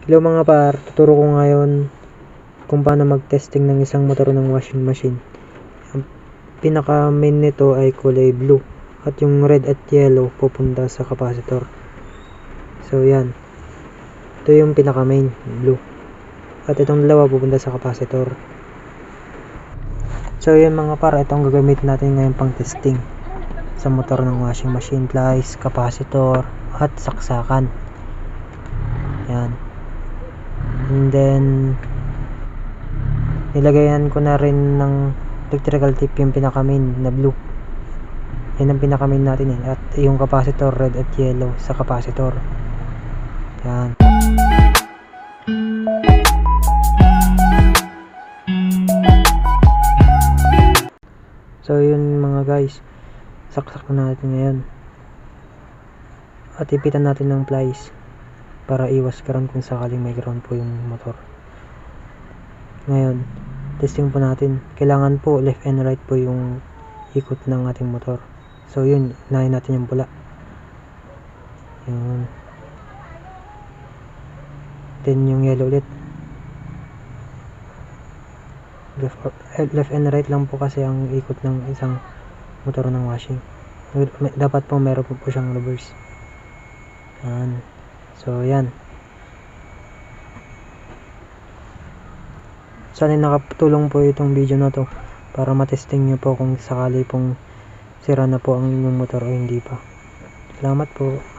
Hello mga par, tuturo ko ngayon kung paano mag-testing ng isang motor ng washing machine. Ang pinaka main nito ay kulay blue at yung red at yellow pupunta sa capacitor. So yan, ito yung pinaka main, blue, at itong dalawa pupunta sa capacitor. So yan mga par, itong gagamitin natin ngayon pang testing sa motor ng washing machine, plies, capacitor at saksakan. Yan. And then nilagayan ko na rin ng electrical tape yung pinaka main na blue. Yan ang pinaka main natin at yung capacitor red at yellow sa capacitor. Yan. So yun mga guys, saksak na natin ngayon at ipitan natin ng plies para iwas ground kung sakaling may ground po yung motor. Ngayon, testing po natin. Kailangan po left and right po yung ikot ng ating motor. So yun, unahin natin yung pula. Yun. Then yung yellow ulit. Left and right lang po kasi ang ikot ng isang motor ng washing. Dapat po meron po siyang reverse. Yan. So yan. Sana nakatulong po itong video na to para matesting nyo po kung sakali pong sira na po ang inyong motor o hindi pa. Salamat po.